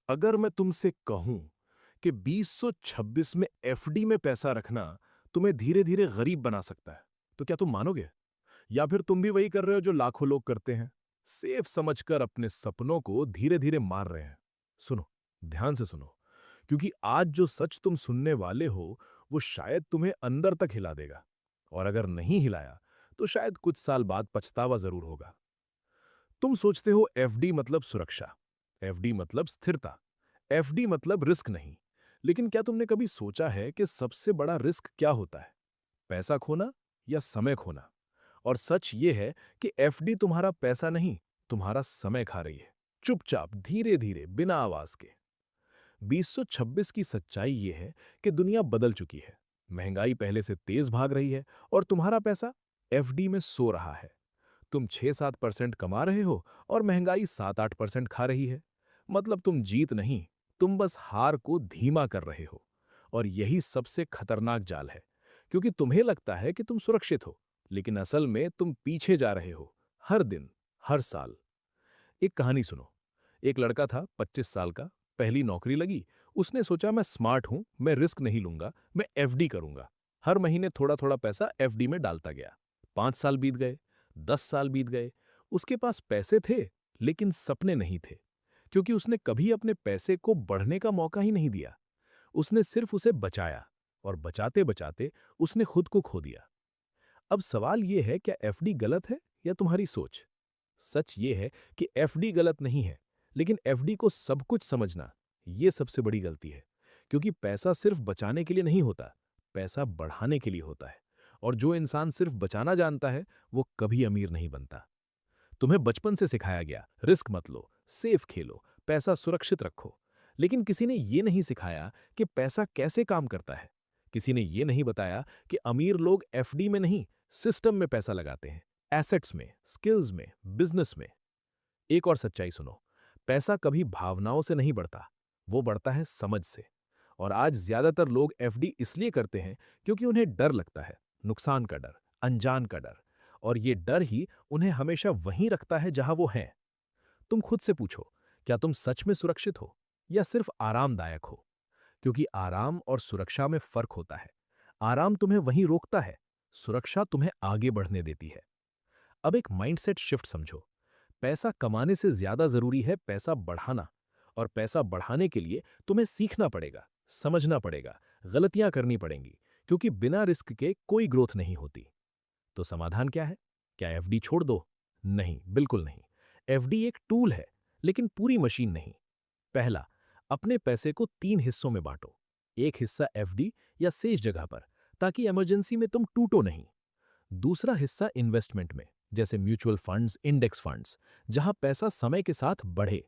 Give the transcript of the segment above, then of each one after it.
अगर मैं तुमसे कहूं कि 2026 में एफडी में पैसा रखना तुम्हें धीरे धीरे गरीब बना सकता है, तो क्या तुम मानोगे? या फिर तुम भी वही कर रहे हो जो लाखों लोग करते हैं, सेफ समझकर अपने सपनों को धीरे धीरे मार रहे हैं? सुनो, ध्यान से सुनो, क्योंकि आज जो सच तुम सुनने वाले हो वो शायद तुम्हें अंदर तक हिला देगा। और अगर नहीं हिलाया तो शायद कुछ साल बाद पछतावा जरूर होगा। तुम सोचते हो एफडी मतलब सुरक्षा, एफडी मतलब स्थिरता, एफडी मतलब रिस्क नहीं। लेकिन क्या तुमने कभी सोचा है कि सबसे बड़ा रिस्क क्या होता है? पैसा खोना या समय खोना? और सच ये है कि एफडी तुम्हारा पैसा नहीं, तुम्हारा समय खा रही है, चुपचाप धीरे धीरे बिना आवाज के। 2026 की सच्चाई ये है कि दुनिया बदल चुकी है। महंगाई पहले से तेज भाग रही है और तुम्हारा पैसा एफडी में सो रहा है। तुम 6-7% कमा रहे हो और महंगाई 7-8% खा रही है। मतलब तुम जीत नहीं, तुम बस हार को धीमा कर रहे हो। और यही सबसे खतरनाक जाल है, क्योंकि तुम्हें लगता है कि तुम सुरक्षित हो, लेकिन असल में तुम पीछे जा रहे हो, हर दिन, हर साल। एक कहानी सुनो। एक लड़का था 25 साल का, पहली नौकरी लगी। उसने सोचा मैं स्मार्ट हूं, मैं रिस्क नहीं लूंगा, मैं एफडी करूंगा। हर महीने थोड़ा थोड़ा पैसा एफडी में डालता गया। 5 साल बीत गए, 10 साल बीत गए। उसके पास पैसे थे, लेकिन सपने नहीं थे, क्योंकि उसने कभी अपने पैसे को बढ़ने का मौका ही नहीं दिया। उसने सिर्फ उसे बचाया, और बचाते बचाते उसने खुद को खो दिया। अब सवाल यह है, क्या एफडी गलत है या तुम्हारी सोच? सच ये है कि एफडी गलत नहीं है, लेकिन एफडी को सब कुछ समझना, ये सबसे बड़ी गलती है। क्योंकि पैसा सिर्फ बचाने के लिए नहीं होता, पैसा बढ़ाने के लिए होता है। और जो इंसान सिर्फ बचाना जानता है, वो कभी अमीर नहीं बनता। तुम्हें बचपन से सिखाया गया, रिस्क मत लो, सेफ खेलो, पैसा सुरक्षित रखो। लेकिन किसी ने ये नहीं सिखाया कि पैसा कैसे काम करता है। किसी ने ये नहीं बताया कि अमीर लोग एफडी में नहीं, सिस्टम में पैसा लगाते हैं, एसेट्स में, स्किल्स में, बिजनेस में। एक और सच्चाई सुनो, पैसा कभी भावनाओं से नहीं बढ़ता, वो बढ़ता है समझ से। और आज ज्यादातर लोग एफडी इसलिए करते हैं क्योंकि उन्हें डर लगता है, नुकसान का डर, अनजान का डर। और ये डर ही उन्हें हमेशा वहीं रखता है जहां वो हैं। तुम खुद से पूछो, क्या तुम सच में सुरक्षित हो या सिर्फ आरामदायक हो? क्योंकि आराम और सुरक्षा में फर्क होता है। आराम तुम्हें वहीं रोकता है, सुरक्षा तुम्हें आगे बढ़ने देती है। अब एक माइंडसेट शिफ्ट समझो। पैसा कमाने से ज्यादा जरूरी है पैसा बढ़ाना। और पैसा बढ़ाने के लिए तुम्हें सीखना पड़ेगा, समझना पड़ेगा, गलतियां करनी पड़ेंगी, क्योंकि बिना रिस्क के कोई ग्रोथ नहीं होती। तो समाधान क्या है? क्या एफडी छोड़ दो? नहीं, बिल्कुल नहीं। एफडी एक टूल है, लेकिन पूरी मशीन नहीं। पहला, अपने पैसे को 3 हिस्सों में बांटो। एक हिस्सा एफडी या सेफ जगह पर, ताकि इमरजेंसी में तुम टूटो नहीं। दूसरा हिस्सा इन्वेस्टमेंट में, जैसे म्यूचुअल फंड्स, इंडेक्स फंड्स, जहां पैसा समय के साथ बढ़े।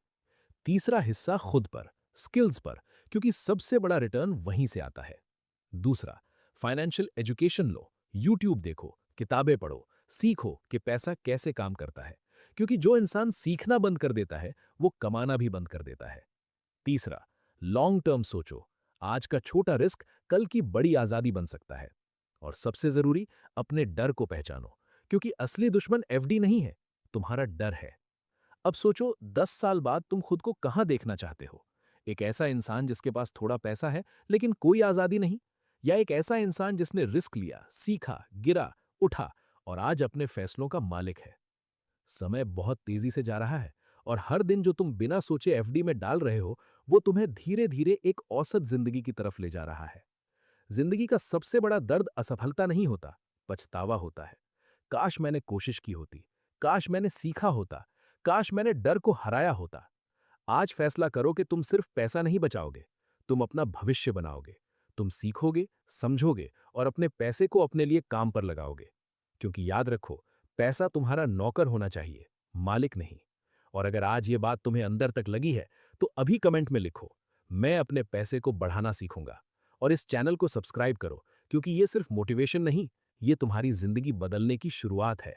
तीसरा हिस्सा खुद पर, स्किल्स पर, क्योंकि सबसे बड़ा रिटर्न वहीं से आता है। दूसरा, फाइनेंशियल एजुकेशन लो, यूट्यूब देखो, किताबें पढ़ो, सीखो कि पैसा कैसे काम करता है। क्योंकि जो इंसान सीखना बंद कर देता है, वो कमाना भी बंद कर देता है। तीसरा, लॉन्ग टर्म सोचो। आज का छोटा रिस्क कल की बड़ी आजादी बन सकता है। और सबसे जरूरी, अपने डर को पहचानो, क्योंकि असली दुश्मन एफडी नहीं है, तुम्हारा डर है। अब सोचो, 10 साल बाद तुम खुद को कहां देखना चाहते हो? एक ऐसा इंसान जिसके पास थोड़ा पैसा है लेकिन कोई आजादी नहीं, या एक ऐसा इंसान जिसने रिस्क लिया, सीखा, गिरा, उठा और आज अपने फैसलों का मालिक है? समय बहुत तेजी से जा रहा है, और हर दिन जो तुम बिना सोचे एफडी में डाल रहे हो, वो तुम्हें धीरे धीरे एक औसत जिंदगी की तरफ ले जा रहा है। जिंदगी का सबसे बड़ा दर्द असफलता नहीं होता, पछतावा होता है। काश मैंने कोशिश की होती, काश मैंने सीखा होता, काश मैंने डर को हराया होता। आज फैसला करो कि तुम सिर्फ पैसा नहीं बचाओगे, तुम अपना भविष्य बनाओगे। तुम सीखोगे, समझोगे और अपने पैसे को अपने लिए काम पर लगाओगे। क्योंकि याद रखो, पैसा तुम्हारा नौकर होना चाहिए, मालिक नहीं। और अगर आज ये बात तुम्हें अंदर तक लगी है, तो अभी कमेंट में लिखो, मैं अपने पैसे को बढ़ाना सीखूंगा। और इस चैनल को सब्सक्राइब करो, क्योंकि ये सिर्फ मोटिवेशन नहीं, ये तुम्हारी जिंदगी बदलने की शुरुआत है।